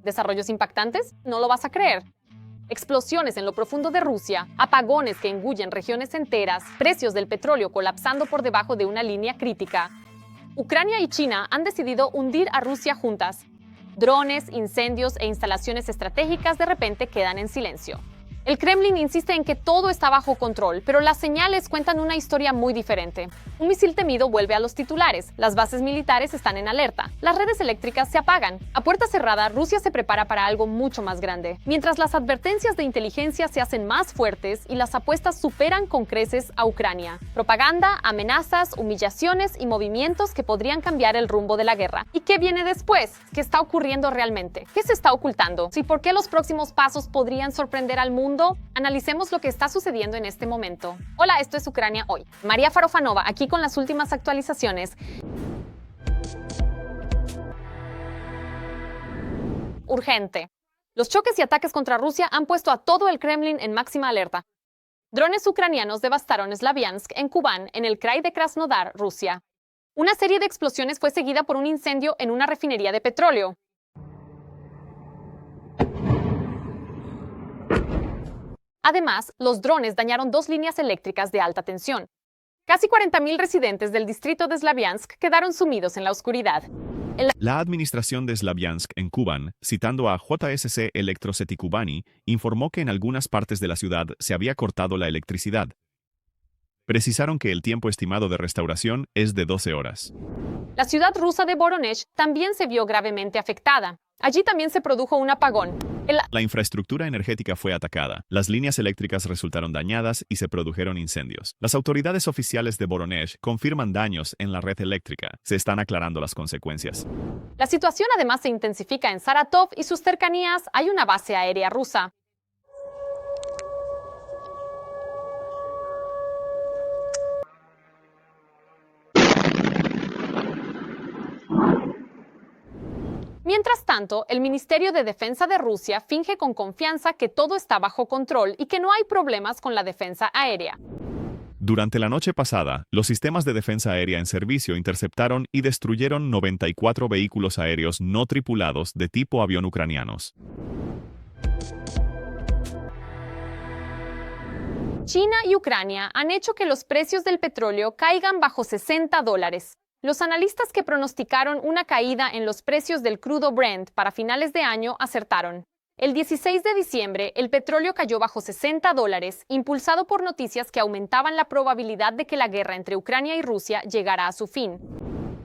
¿Desarrollos impactantes? No lo vas a creer. Explosiones en lo profundo de Rusia, apagones que engullen regiones enteras, precios del petróleo colapsando por debajo de una línea crítica. Ucrania y China han decidido hundir a Rusia juntas. Drones, incendios e instalaciones estratégicas de repente quedan en silencio. El Kremlin insiste en que todo está bajo control, pero las señales cuentan una historia muy diferente. Un misil temido vuelve a los titulares, las bases militares están en alerta, las redes eléctricas se apagan. A puerta cerrada, Rusia se prepara para algo mucho más grande, mientras las advertencias de inteligencia se hacen más fuertes y las apuestas superan con creces a Ucrania. Propaganda, amenazas, humillaciones y movimientos que podrían cambiar el rumbo de la guerra. ¿Y qué viene después? ¿Qué está ocurriendo realmente? ¿Qué se está ocultando? ¿Y por qué los próximos pasos podrían sorprender al mundo? Analicemos lo que está sucediendo en este momento. Hola, esto es Ucrania Hoy. María Farofanova, aquí con las últimas actualizaciones. Urgente. Los choques y ataques contra Rusia han puesto a todo el Kremlin en máxima alerta. Drones ucranianos devastaron Slaviansk en Kubán, en el krai de Krasnodar, Rusia. Una serie de explosiones fue seguida por un incendio en una refinería de petróleo. Además, los drones dañaron 2 líneas eléctricas de alta tensión. Casi 40.000 residentes del distrito de Slaviansk quedaron sumidos en la oscuridad. La administración de Slaviansk en Kubán, citando a JSC Electricity Kubani, informó que en algunas partes de la ciudad se había cortado la electricidad. Precisaron que el tiempo estimado de restauración es de 12 horas. La ciudad rusa de Voronezh también se vio gravemente afectada. Allí también se produjo un apagón. La infraestructura energética fue atacada, las líneas eléctricas resultaron dañadas y se produjeron incendios. Las autoridades oficiales de Voronezh confirman daños en la red eléctrica. Se están aclarando las consecuencias. La situación además se intensifica en Saratov y sus cercanías hay una base aérea rusa. Mientras tanto, el Ministerio de Defensa de Rusia finge con confianza que todo está bajo control y que no hay problemas con la defensa aérea. Durante la noche pasada, los sistemas de defensa aérea en servicio interceptaron y destruyeron 94 vehículos aéreos no tripulados de tipo avión ucranianos. China y Ucrania han hecho que los precios del petróleo caigan bajo $60. Los analistas que pronosticaron una caída en los precios del crudo Brent para finales de año acertaron. El 16 de diciembre, el petróleo cayó bajo $60, impulsado por noticias que aumentaban la probabilidad de que la guerra entre Ucrania y Rusia llegara a su fin.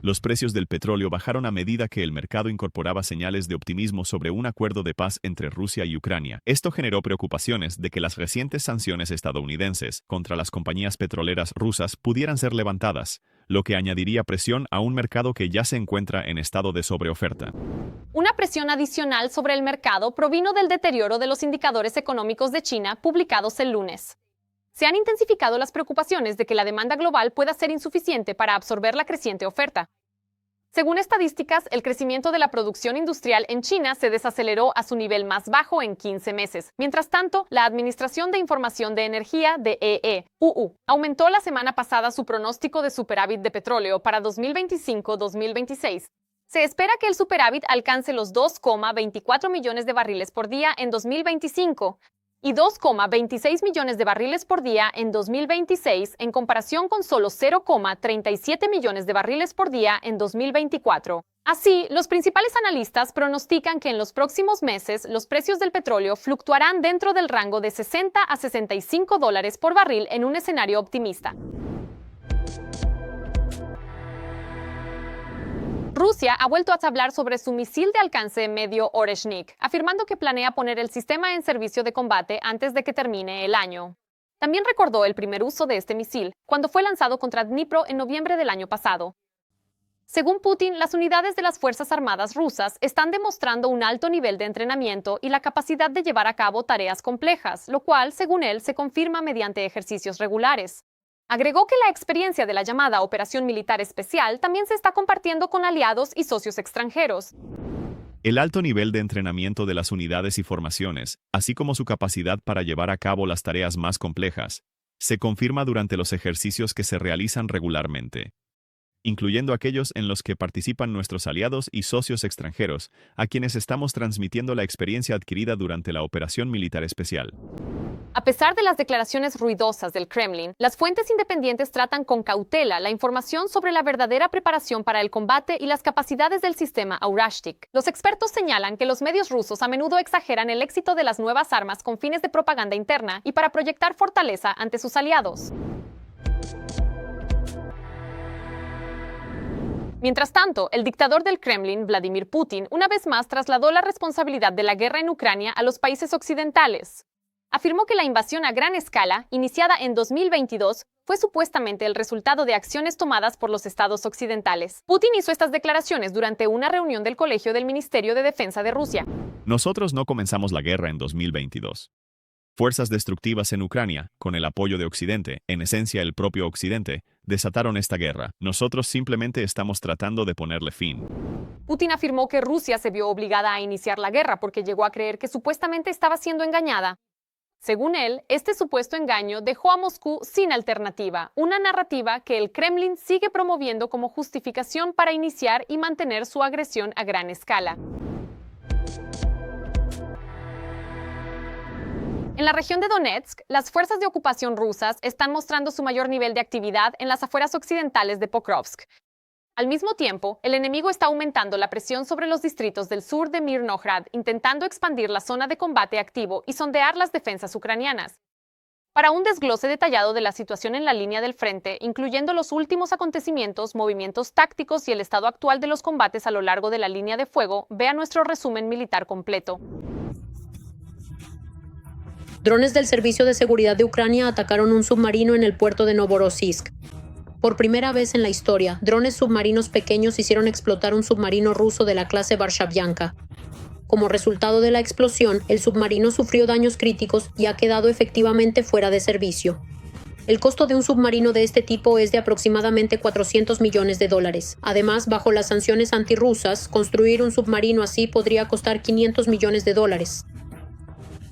Los precios del petróleo bajaron a medida que el mercado incorporaba señales de optimismo sobre un acuerdo de paz entre Rusia y Ucrania. Esto generó preocupaciones de que las recientes sanciones estadounidenses contra las compañías petroleras rusas pudieran ser levantadas, lo que añadiría presión a un mercado que ya se encuentra en estado de sobreoferta. Una presión adicional sobre el mercado provino del deterioro de los indicadores económicos de China publicados el lunes. Se han intensificado las preocupaciones de que la demanda global pueda ser insuficiente para absorber la creciente oferta. Según estadísticas, el crecimiento de la producción industrial en China se desaceleró a su nivel más bajo en 15 meses. Mientras tanto, la Administración de Información de Energía de aumentó la semana pasada su pronóstico de superávit de petróleo para 2025-2026. Se espera que el superávit alcance los 2,24 millones de barriles por día en 2025 y 2,26 millones de barriles por día en 2026, en comparación con solo 0,37 millones de barriles por día en 2024. Así, los principales analistas pronostican que en los próximos meses los precios del petróleo fluctuarán dentro del rango de $60 a $65 por barril en un escenario optimista. Rusia ha vuelto a hablar sobre su misil de alcance medio Oreshnik, afirmando que planea poner el sistema en servicio de combate antes de que termine el año. También recordó el primer uso de este misil, cuando fue lanzado contra Dnipro en noviembre del año pasado. Según Putin, las unidades de las Fuerzas Armadas rusas están demostrando un alto nivel de entrenamiento y la capacidad de llevar a cabo tareas complejas, lo cual, según él, se confirma mediante ejercicios regulares. Agregó que la experiencia de la llamada Operación Militar Especial también se está compartiendo con aliados y socios extranjeros. El alto nivel de entrenamiento de las unidades y formaciones, así como su capacidad para llevar a cabo las tareas más complejas, se confirma durante los ejercicios que se realizan regularmente. incluyendo aquellos en los que participan nuestros aliados y socios extranjeros, a quienes estamos transmitiendo la experiencia adquirida durante la operación militar especial. A pesar de las declaraciones ruidosas del Kremlin, las fuentes independientes tratan con cautela la información sobre la verdadera preparación para el combate y las capacidades del sistema Aurashtik. Los expertos señalan que los medios rusos a menudo exageran el éxito de las nuevas armas con fines de propaganda interna y para proyectar fortaleza ante sus aliados. Mientras tanto, el dictador del Kremlin, Vladimir Putin, una vez más trasladó la responsabilidad de la guerra en Ucrania a los países occidentales. Afirmó que la invasión a gran escala, iniciada en 2022, fue supuestamente el resultado de acciones tomadas por los estados occidentales. Putin hizo estas declaraciones durante una reunión del Colegio del Ministerio de Defensa de Rusia. Nosotros no comenzamos la guerra en 2022. Fuerzas destructivas en Ucrania, con el apoyo de Occidente, en esencia el propio Occidente, desataron esta guerra. Nosotros simplemente estamos tratando de ponerle fin. Putin afirmó que Rusia se vio obligada a iniciar la guerra porque llegó a creer que supuestamente estaba siendo engañada. Según él, este supuesto engaño dejó a Moscú sin alternativa, una narrativa que el Kremlin sigue promoviendo como justificación para iniciar y mantener su agresión a gran escala. En la región de Donetsk, las fuerzas de ocupación rusas están mostrando su mayor nivel de actividad en las afueras occidentales de Pokrovsk. Al mismo tiempo, el enemigo está aumentando la presión sobre los distritos del sur de Mirnohrad, intentando expandir la zona de combate activo y sondear las defensas ucranianas. Para un desglose detallado de la situación en la línea del frente, incluyendo los últimos acontecimientos, movimientos tácticos y el estado actual de los combates a lo largo de la línea de fuego, vea nuestro resumen militar completo. Drones del Servicio de Seguridad de Ucrania atacaron un submarino en el puerto de Novorossiysk. Por primera vez en la historia, drones submarinos pequeños hicieron explotar un submarino ruso de la clase Varshavyanka. Como resultado de la explosión, el submarino sufrió daños críticos y ha quedado efectivamente fuera de servicio. El costo de un submarino de este tipo es de aproximadamente $400 millones. Además, bajo las sanciones antirrusas, construir un submarino así podría costar $500 millones.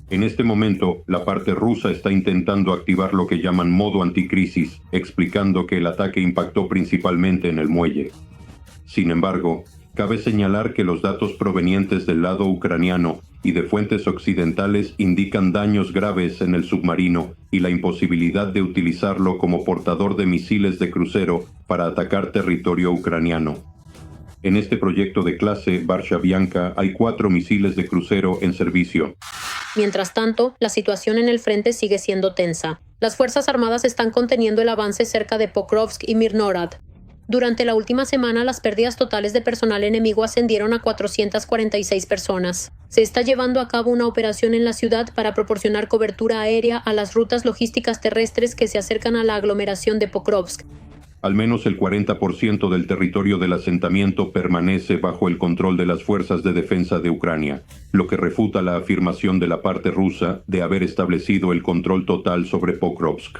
En este momento, la parte rusa está intentando activar lo que llaman modo anticrisis, explicando que el ataque impactó principalmente en el muelle. Sin embargo, cabe señalar que los datos provenientes del lado ucraniano y de fuentes occidentales indican daños graves en el submarino y la imposibilidad de utilizarlo como portador de misiles de crucero para atacar territorio ucraniano. En este proyecto de clase Varshavyanka hay 4 misiles de crucero en servicio. Mientras tanto, la situación en el frente sigue siendo tensa. Las Fuerzas Armadas están conteniendo el avance cerca de Pokrovsk y Mirnohrad. Durante la última semana, las pérdidas totales de personal enemigo ascendieron a 446 personas. Se está llevando a cabo una operación en la ciudad para proporcionar cobertura aérea a las rutas logísticas terrestres que se acercan a la aglomeración de Pokrovsk. Al menos el 40% del territorio del asentamiento permanece bajo el control de las fuerzas de defensa de Ucrania, lo que refuta la afirmación de la parte rusa de haber establecido el control total sobre Pokrovsk.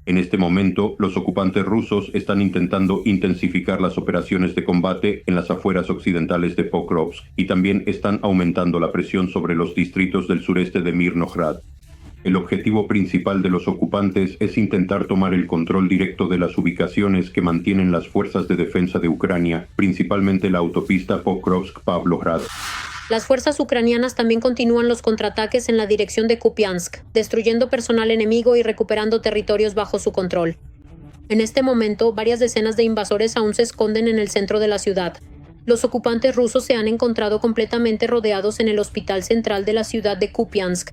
En este momento, los ocupantes rusos están intentando intensificar las operaciones de combate en las afueras occidentales de Pokrovsk y también están aumentando la presión sobre los distritos del sureste de Mirnohrad. El objetivo principal de los ocupantes es intentar tomar el control directo de las ubicaciones que mantienen las fuerzas de defensa de Ucrania, principalmente la autopista Pokrovsk-Pavlohrad. Las fuerzas ucranianas también continúan los contraataques en la dirección de Kupiansk, destruyendo personal enemigo y recuperando territorios bajo su control. En este momento, varias decenas de invasores aún se esconden en el centro de la ciudad. Los ocupantes rusos se han encontrado completamente rodeados en el hospital central de la ciudad de Kupiansk.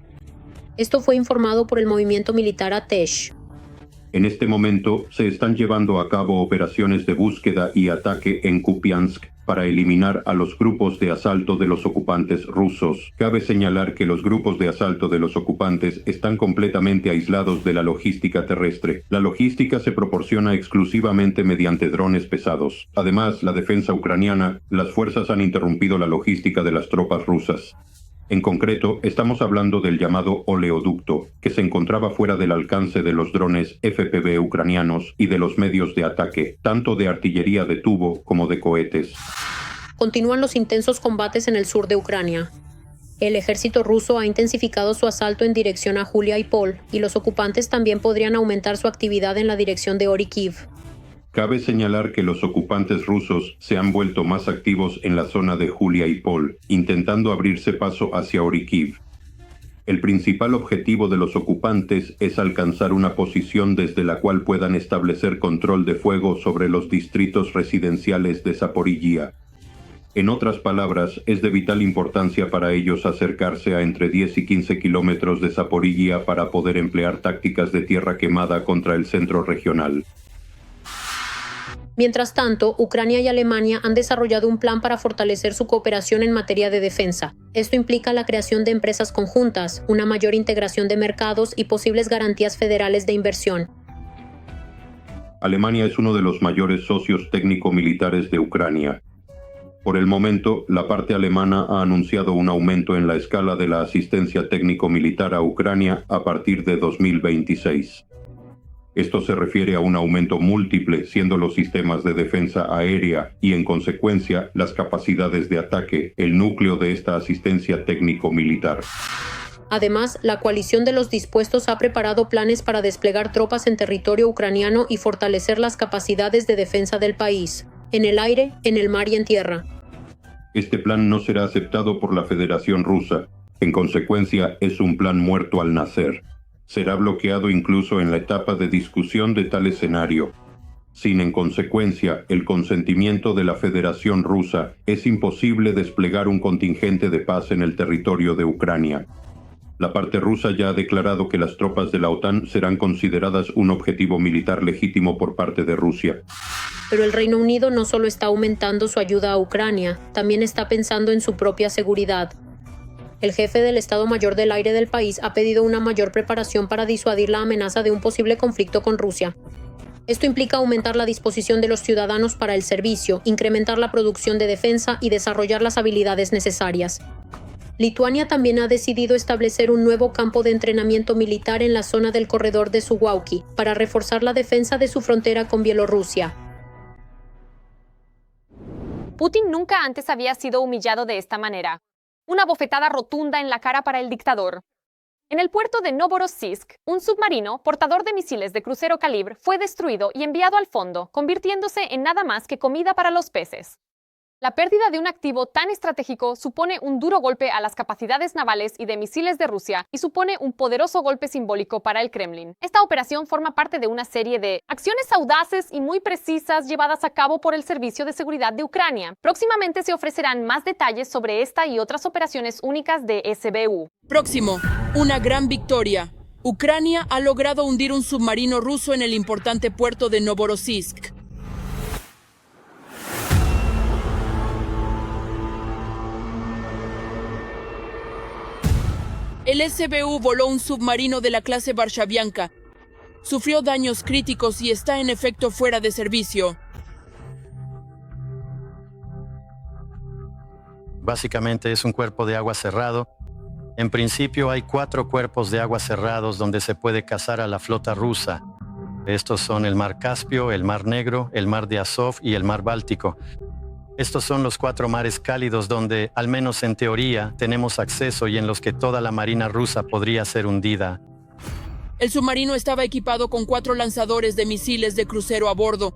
Esto fue informado por el movimiento militar Atesh. En este momento se están llevando a cabo operaciones de búsqueda y ataque en Kupiansk para eliminar a los grupos de asalto de los ocupantes rusos. Cabe señalar que los grupos de asalto de los ocupantes están completamente aislados de la logística terrestre. La logística se proporciona exclusivamente mediante drones pesados. Además, la defensa ucraniana, las fuerzas han interrumpido la logística de las tropas rusas. En concreto, estamos hablando del llamado oleoducto, que se encontraba fuera del alcance de los drones FPV ucranianos y de los medios de ataque, tanto de artillería de tubo como de cohetes. Continúan los intensos combates en el sur de Ucrania. El ejército ruso ha intensificado su asalto en dirección a Julia y Pol, y los ocupantes también podrían aumentar su actividad en la dirección de Orikhiv. Cabe señalar que los ocupantes rusos se han vuelto más activos en la zona de Juliápol, intentando abrirse paso hacia Orikiv. El principal objetivo de los ocupantes es alcanzar una posición desde la cual puedan establecer control de fuego sobre los distritos residenciales de Zaporizhia. En otras palabras, es de vital importancia para ellos acercarse a entre 10 y 15 kilómetros de Zaporizhia para poder emplear tácticas de tierra quemada contra el centro regional. Mientras tanto, Ucrania y Alemania han desarrollado un plan para fortalecer su cooperación en materia de defensa. Esto implica la creación de empresas conjuntas, una mayor integración de mercados y posibles garantías federales de inversión. Alemania es uno de los mayores socios técnico-militares de Ucrania. Por el momento, la parte alemana ha anunciado un aumento en la escala de la asistencia técnico-militar a Ucrania a partir de 2026. Esto se refiere a un aumento múltiple, siendo los sistemas de defensa aérea y, en consecuencia, las capacidades de ataque el núcleo de esta asistencia técnico-militar. Además, la coalición de los dispuestos ha preparado planes para desplegar tropas en territorio ucraniano y fortalecer las capacidades de defensa del país, en el aire, en el mar y en tierra. Este plan no será aceptado por la Federación Rusa. En consecuencia, es un plan muerto al nacer. Será bloqueado incluso en la etapa de discusión de tal escenario. Sin, en consecuencia, el consentimiento de la Federación Rusa, es imposible desplegar un contingente de paz en el territorio de Ucrania. La parte rusa ya ha declarado que las tropas de la OTAN serán consideradas un objetivo militar legítimo por parte de Rusia. Pero el Reino Unido no solo está aumentando su ayuda a Ucrania, también está pensando en su propia seguridad. El jefe del Estado Mayor del Aire del país ha pedido una mayor preparación para disuadir la amenaza de un posible conflicto con Rusia. Esto implica aumentar la disposición de los ciudadanos para el servicio, incrementar la producción de defensa y desarrollar las habilidades necesarias. Lituania también ha decidido establecer un nuevo campo de entrenamiento militar en la zona del corredor de Suwałki para reforzar la defensa de su frontera con Bielorrusia. Putin nunca antes había sido humillado de esta manera. Una bofetada rotunda en la cara para el dictador. En el puerto de Novorossiysk, un submarino portador de misiles de crucero calibre fue destruido y enviado al fondo, convirtiéndose en nada más que comida para los peces. La pérdida de un activo tan estratégico supone un duro golpe a las capacidades navales y de misiles de Rusia y supone un poderoso golpe simbólico para el Kremlin. Esta operación forma parte de una serie de acciones audaces y muy precisas llevadas a cabo por el Servicio de Seguridad de Ucrania. Próximamente se ofrecerán más detalles sobre esta y otras operaciones únicas de SBU. Próximo, una gran victoria. Ucrania ha logrado hundir un submarino ruso en el importante puerto de Novorossiysk. El SBU voló un submarino de la clase Varshavianka. Sufrió daños críticos y está en efecto fuera de servicio. Básicamente es un cuerpo de agua cerrado. En principio hay 4 cuerpos de agua cerrados donde se puede cazar a la flota rusa. Estos son el Mar Caspio, el Mar Negro, el Mar de Azov y el Mar Báltico. Estos son los 4 mares cálidos donde, al menos en teoría, tenemos acceso y en los que toda la marina rusa podría ser hundida. El submarino estaba equipado con 4 lanzadores de misiles de crucero a bordo.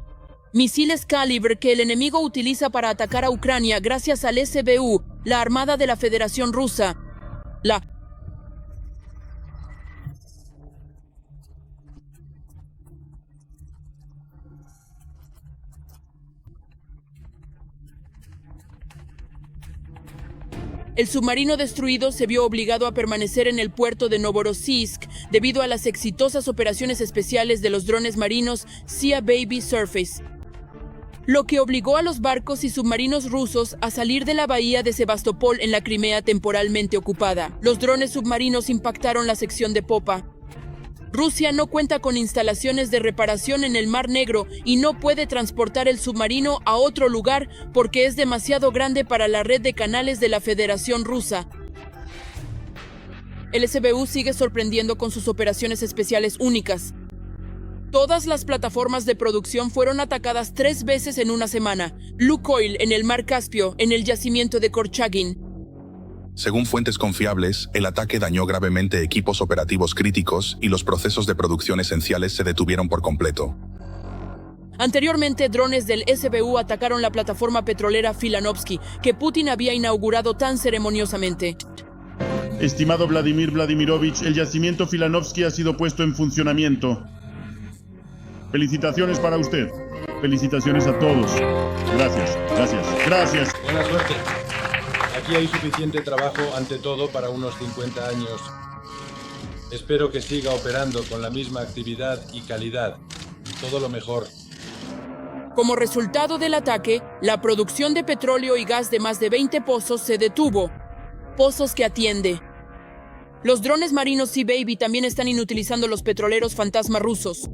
Misiles calibre que el enemigo utiliza para atacar a Ucrania gracias al SBU, la Armada de la Federación Rusa. El submarino destruido se vio obligado a permanecer en el puerto de Novorossiysk debido a las exitosas operaciones especiales de los drones marinos Sea Baby Surface, lo que obligó a los barcos y submarinos rusos a salir de la bahía de Sebastopol en la Crimea temporalmente ocupada. Los drones submarinos impactaron la sección de popa. Rusia no cuenta con instalaciones de reparación en el Mar Negro y no puede transportar el submarino a otro lugar porque es demasiado grande para la red de canales de la Federación Rusa. El SBU sigue sorprendiendo con sus operaciones especiales únicas. Todas las plataformas de producción fueron atacadas 3 veces en una semana. Lukoil en el Mar Caspio, en el yacimiento de Korchagin. Según fuentes confiables, el ataque dañó gravemente equipos operativos críticos y los procesos de producción esenciales se detuvieron por completo. Anteriormente, drones del SBU atacaron la plataforma petrolera Filanovsky, que Putin había inaugurado tan ceremoniosamente. Estimado Vladimir Vladimirovich, el yacimiento Filanovsky ha sido puesto en funcionamiento. Felicitaciones para usted. Felicitaciones a todos. Gracias, gracias, gracias. Buena suerte. Aquí hay suficiente trabajo, ante todo, para unos 50 años. Espero que siga operando con la misma actividad y calidad. Todo lo mejor. Como resultado del ataque, la producción de petróleo y gas de más de 20 pozos se detuvo. Pozos que atiende. Los drones marinos Sea Baby también están inutilizando los petroleros fantasma rusos.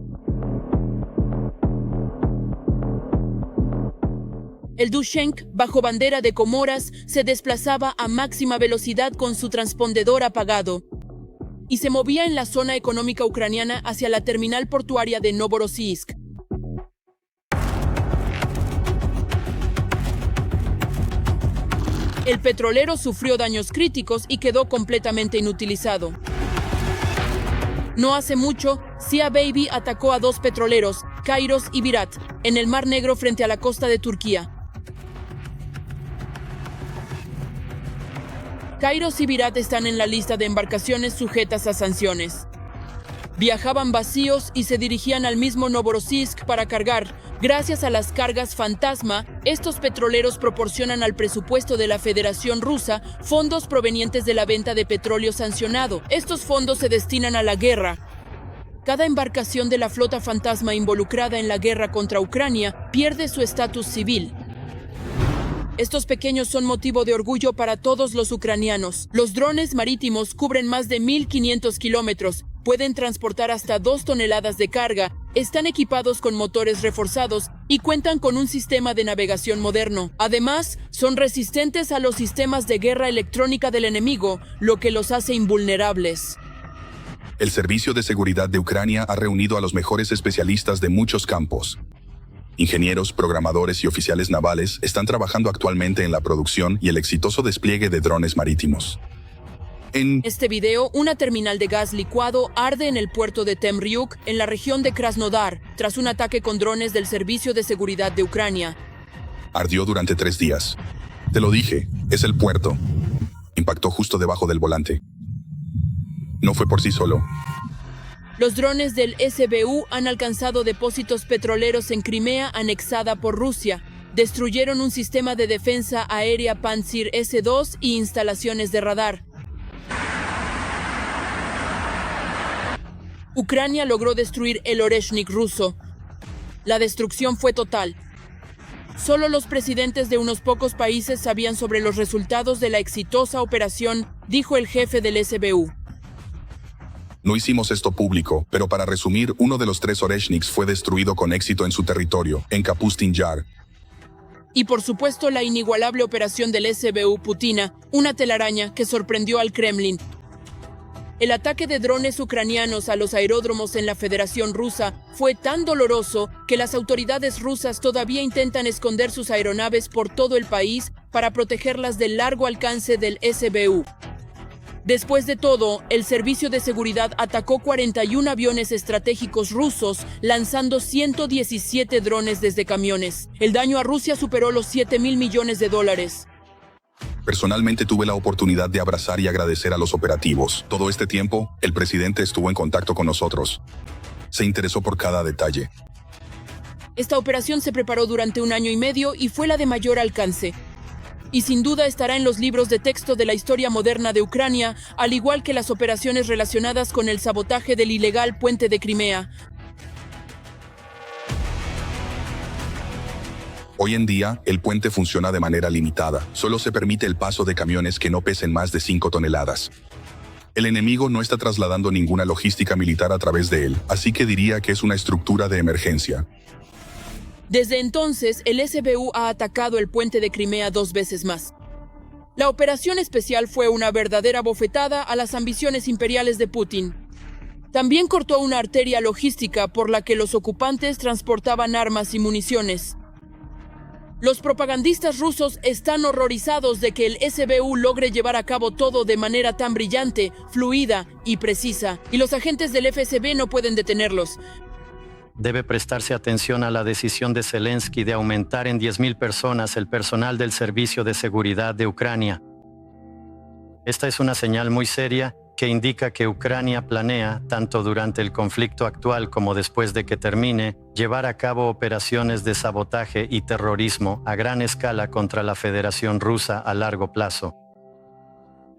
El Dushenk, bajo bandera de Comoras, se desplazaba a máxima velocidad con su transpondedor apagado y se movía en la zona económica ucraniana hacia la terminal portuaria de Novorossiysk. El petrolero sufrió daños críticos y quedó completamente inutilizado. No hace mucho, Sea Baby atacó a 2 petroleros, Kairos y Virat, en el Mar Negro frente a la costa de Turquía. Kairos y Virat están en la lista de embarcaciones sujetas a sanciones. Viajaban vacíos y se dirigían al mismo Novorossiysk para cargar. Gracias a las cargas fantasma, estos petroleros proporcionan al presupuesto de la Federación Rusa fondos provenientes de la venta de petróleo sancionado. Estos fondos se destinan a la guerra. Cada embarcación de la flota fantasma involucrada en la guerra contra Ucrania pierde su estatus civil. Estos pequeños son motivo de orgullo para todos los ucranianos. Los drones marítimos cubren más de 1.500 kilómetros, pueden transportar hasta 2 toneladas de carga, están equipados con motores reforzados y cuentan con un sistema de navegación moderno. Además, son resistentes a los sistemas de guerra electrónica del enemigo, lo que los hace invulnerables. El Servicio de Seguridad de Ucrania ha reunido a los mejores especialistas de muchos campos. Ingenieros, programadores y oficiales navales están trabajando actualmente en la producción y el exitoso despliegue de drones marítimos. En este video, una terminal de gas licuado arde en el puerto de Temryuk, en la región de Krasnodar, tras un ataque con drones del Servicio de Seguridad de Ucrania. Ardió durante 3 días. Te lo dije, es el puerto. Impactó justo debajo del volante. No fue por sí solo. Los drones del SBU han alcanzado depósitos petroleros en Crimea anexada por Rusia. Destruyeron un sistema de defensa aérea Pantsir S-2 y instalaciones de radar. Ucrania logró destruir el Oreshnik ruso. La destrucción fue total. Solo los presidentes de unos pocos países sabían sobre los resultados de la exitosa operación, dijo el jefe del SBU. No hicimos esto público, pero para resumir, uno de los 3 Oreshniks fue destruido con éxito en su territorio, en Kapustin Yar. Y por supuesto la inigualable operación del SBU Putina, una telaraña que sorprendió al Kremlin. El ataque de drones ucranianos a los aeródromos en la Federación Rusa fue tan doloroso que las autoridades rusas todavía intentan esconder sus aeronaves por todo el país para protegerlas del largo alcance del SBU. Después de todo, el Servicio de Seguridad atacó 41 aviones estratégicos rusos, lanzando 117 drones desde camiones. El daño a Rusia superó los $7.000 millones. Personalmente tuve la oportunidad de abrazar y agradecer a los operativos. Todo este tiempo, el presidente estuvo en contacto con nosotros. Se interesó por cada detalle. Esta operación se preparó durante 1 año y medio y fue la de mayor alcance. Y sin duda estará en los libros de texto de la historia moderna de Ucrania, al igual que las operaciones relacionadas con el sabotaje del ilegal puente de Crimea. Hoy en día, el puente funciona de manera limitada. Solo se permite el paso de camiones que no pesen más de 5 toneladas. El enemigo no está trasladando ninguna logística militar a través de él, así que diría que es una estructura de emergencia. Desde entonces, el SBU ha atacado el puente de Crimea 2 veces más. La operación especial fue una verdadera bofetada a las ambiciones imperiales de Putin. También cortó una arteria logística por la que los ocupantes transportaban armas y municiones. Los propagandistas rusos están horrorizados de que el SBU logre llevar a cabo todo de manera tan brillante, fluida y precisa, y los agentes del FSB no pueden detenerlos. debe prestarse atención a la decisión de Zelensky de aumentar en 10.000 personas el personal del Servicio de Seguridad de Ucrania. Esta es una señal muy seria que indica que Ucrania planea, tanto durante el conflicto actual como después de que termine, llevar a cabo operaciones de sabotaje y terrorismo a gran escala contra la Federación Rusa a largo plazo.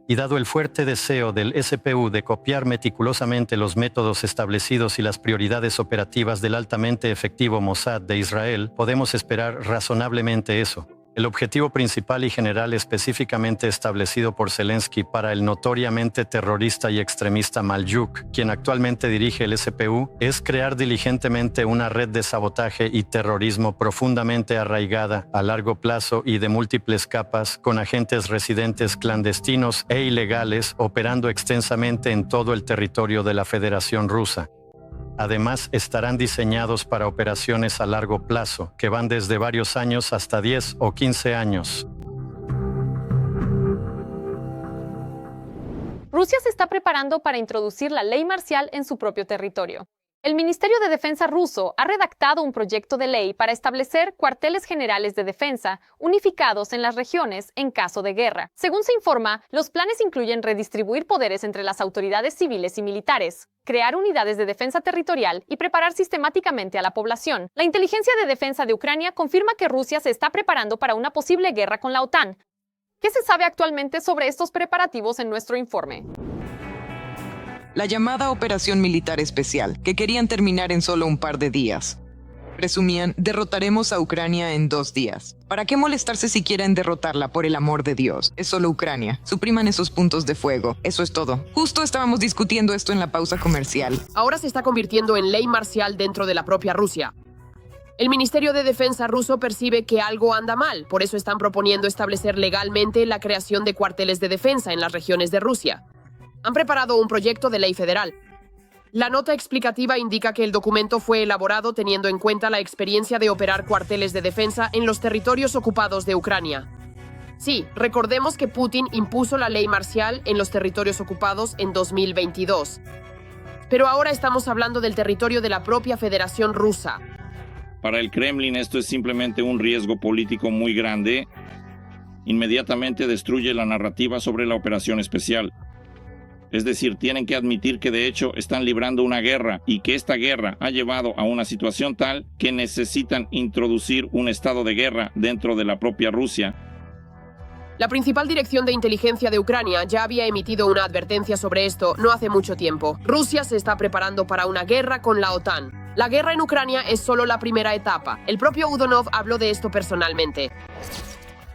Y dado el fuerte deseo del SPU de copiar meticulosamente los métodos establecidos y las prioridades operativas del altamente efectivo Mossad de Israel, podemos esperar razonablemente eso. El objetivo principal y general específicamente establecido por Zelensky para el notoriamente terrorista y extremista Malyuk, quien actualmente dirige el SPU, es crear diligentemente una red de sabotaje y terrorismo profundamente arraigada, a largo plazo y de múltiples capas, con agentes residentes clandestinos e ilegales operando extensamente en todo el territorio de la Federación Rusa. Además, estarán diseñados para operaciones a largo plazo, que van desde varios años hasta 10 o 15 años. Rusia se está preparando para introducir la ley marcial en su propio territorio. El Ministerio de Defensa ruso ha redactado un proyecto de ley para establecer cuarteles generales de defensa unificados en las regiones en caso de guerra. Según se informa, los planes incluyen redistribuir poderes entre las autoridades civiles y militares, crear unidades de defensa territorial y preparar sistemáticamente a la población. La inteligencia de defensa de Ucrania confirma que Rusia se está preparando para una posible guerra con la OTAN. ¿Qué se sabe actualmente sobre estos preparativos en nuestro informe? La llamada Operación Militar Especial, que querían terminar en solo un par de días. Presumían, derrotaremos a Ucrania en 2 días. ¿Para qué molestarse si quieren derrotarla, por el amor de Dios? Es solo Ucrania. Supriman esos puntos de fuego. Eso es todo. Justo estábamos discutiendo esto en la pausa comercial. Ahora se está convirtiendo en ley marcial dentro de la propia Rusia. El Ministerio de Defensa ruso percibe que algo anda mal, por eso están proponiendo establecer legalmente la creación de cuarteles de defensa en las regiones de Rusia. Han preparado un proyecto de ley federal. La nota explicativa indica que el documento fue elaborado teniendo en cuenta la experiencia de operar cuarteles de defensa en los territorios ocupados de Ucrania. Sí, recordemos que Putin impuso la ley marcial en los territorios ocupados en 2022. Pero ahora estamos hablando del territorio de la propia Federación Rusa. Para el Kremlin esto es simplemente un riesgo político muy grande. Inmediatamente destruye la narrativa sobre la operación especial. Es decir, tienen que admitir que de hecho están librando una guerra y que esta guerra ha llevado a una situación tal que necesitan introducir un estado de guerra dentro de la propia Rusia. La principal dirección de inteligencia de Ucrania ya había emitido una advertencia sobre esto no hace mucho tiempo. Rusia se está preparando para una guerra con la OTAN. La guerra en Ucrania es solo la primera etapa. El propio Udonov habló de esto personalmente.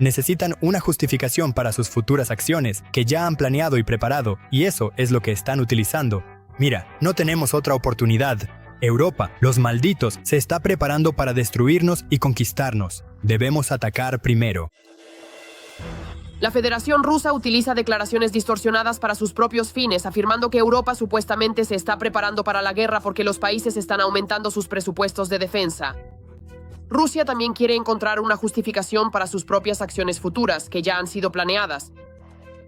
Necesitan una justificación para sus futuras acciones que ya han planeado y preparado, y eso es lo que están utilizando. Mira, no tenemos otra oportunidad. Europa, los malditos, se está preparando para destruirnos y conquistarnos. Debemos atacar primero. La Federación Rusa utiliza declaraciones distorsionadas para sus propios fines, afirmando que Europa supuestamente se está preparando para la guerra porque los países están aumentando sus presupuestos de defensa. Rusia también quiere encontrar una justificación para sus propias acciones futuras, que ya han sido planeadas.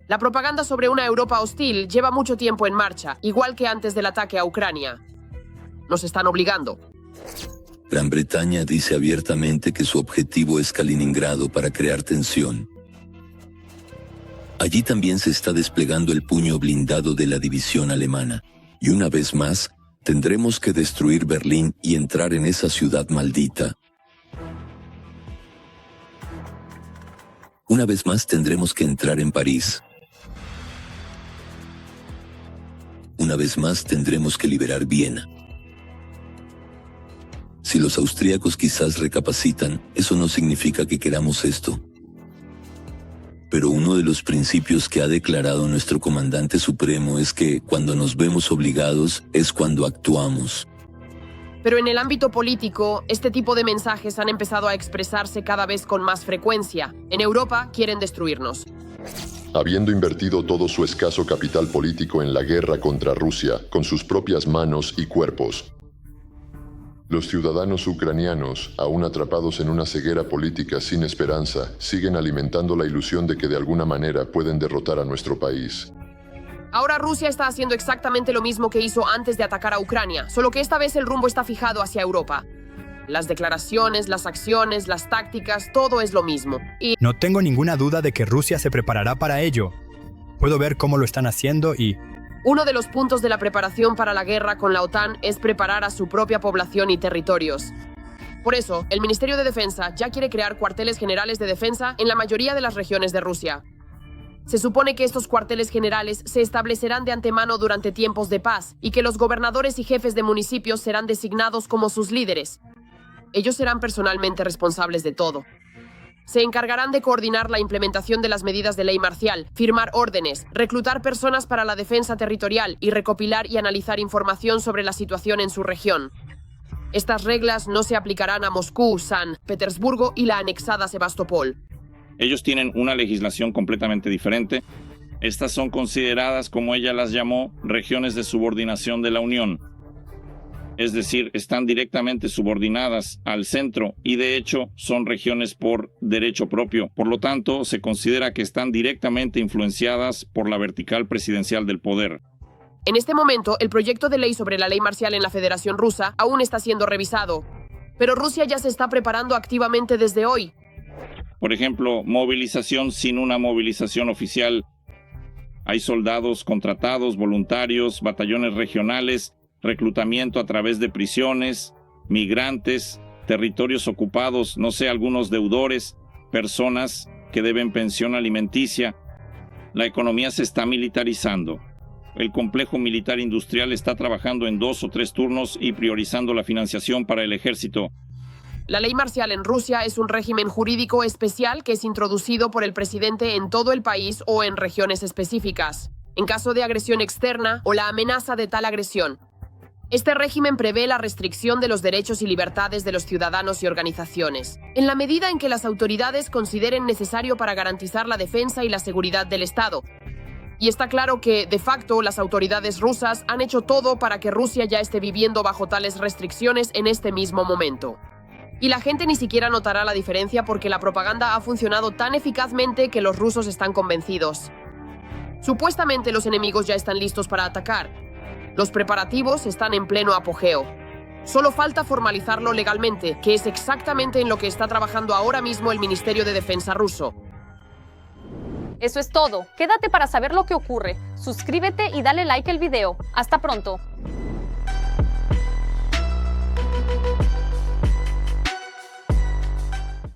La propaganda sobre una Europa hostil lleva mucho tiempo en marcha, igual que antes del ataque a Ucrania. Nos están obligando. Gran Bretaña dice abiertamente que su objetivo es Kaliningrado para crear tensión. Allí también se está desplegando el puño blindado de la división alemana. Y una vez más, tendremos que destruir Berlín y entrar en esa ciudad maldita. Una vez más tendremos que entrar en París. Una vez más tendremos que liberar Viena. Si los austríacos quizás recapacitan, eso no significa que queramos esto. Pero uno de los principios que ha declarado nuestro comandante supremo es que, cuando nos vemos obligados, es cuando actuamos. Pero en el ámbito político, este tipo de mensajes han empezado a expresarse cada vez con más frecuencia. En Europa quieren destruirnos. Habiendo invertido todo su escaso capital político en la guerra contra Rusia, con sus propias manos y cuerpos. Los ciudadanos ucranianos, aún atrapados en una ceguera política sin esperanza, siguen alimentando la ilusión de que de alguna manera pueden derrotar a nuestro país. Ahora Rusia está haciendo exactamente lo mismo que hizo antes de atacar a Ucrania, solo que esta vez el rumbo está fijado hacia Europa. Las declaraciones, las acciones, las tácticas, todo es lo mismo. Y No tengo ninguna duda de que Rusia se preparará para ello. Puedo ver cómo lo están haciendo y... uno de los puntos de la preparación para la guerra con la OTAN es preparar a su propia población y territorios. Por eso, el Ministerio de Defensa ya quiere crear cuarteles generales de defensa en la mayoría de las regiones de Rusia. Se supone que estos cuarteles generales se establecerán de antemano durante tiempos de paz y que los gobernadores y jefes de municipios serán designados como sus líderes. Ellos serán personalmente responsables de todo. Se encargarán de coordinar la implementación de las medidas de ley marcial, firmar órdenes, reclutar personas para la defensa territorial y recopilar y analizar información sobre la situación en su región. Estas reglas no se aplicarán a Moscú, San Petersburgo y la anexada Sebastopol. Ellos tienen una legislación completamente diferente. Estas son consideradas, como ella las llamó, regiones de subordinación de la Unión. Es decir, están directamente subordinadas al centro y de hecho son regiones por derecho propio. Por lo tanto, se considera que están directamente influenciadas por la vertical presidencial del poder. En este momento, el proyecto de ley sobre la ley marcial en la Federación Rusa aún está siendo revisado. Pero Rusia ya se está preparando activamente desde hoy. Por ejemplo, movilización sin una movilización oficial. Hay soldados contratados, voluntarios, batallones regionales, reclutamiento a través de prisiones, migrantes, territorios ocupados, no sé, algunos deudores, personas que deben pensión alimenticia. La economía se está militarizando. El complejo militar industrial está trabajando en 2 o 3 turnos y priorizando la financiación para el ejército. La ley marcial en Rusia es un régimen jurídico especial que es introducido por el presidente en todo el país o en regiones específicas, en caso de agresión externa o la amenaza de tal agresión. Este régimen prevé la restricción de los derechos y libertades de los ciudadanos y organizaciones, en la medida en que las autoridades consideren necesario para garantizar la defensa y la seguridad del Estado. Y está claro que, de facto, las autoridades rusas han hecho todo para que Rusia ya esté viviendo bajo tales restricciones en este mismo momento. Y la gente ni siquiera notará la diferencia porque la propaganda ha funcionado tan eficazmente que los rusos están convencidos. Supuestamente los enemigos ya están listos para atacar. Los preparativos están en pleno apogeo. Solo falta formalizarlo legalmente, que es exactamente en lo que está trabajando ahora mismo el Ministerio de Defensa ruso. Eso es todo. Quédate para saber lo que ocurre. Suscríbete y dale like al video. Hasta pronto.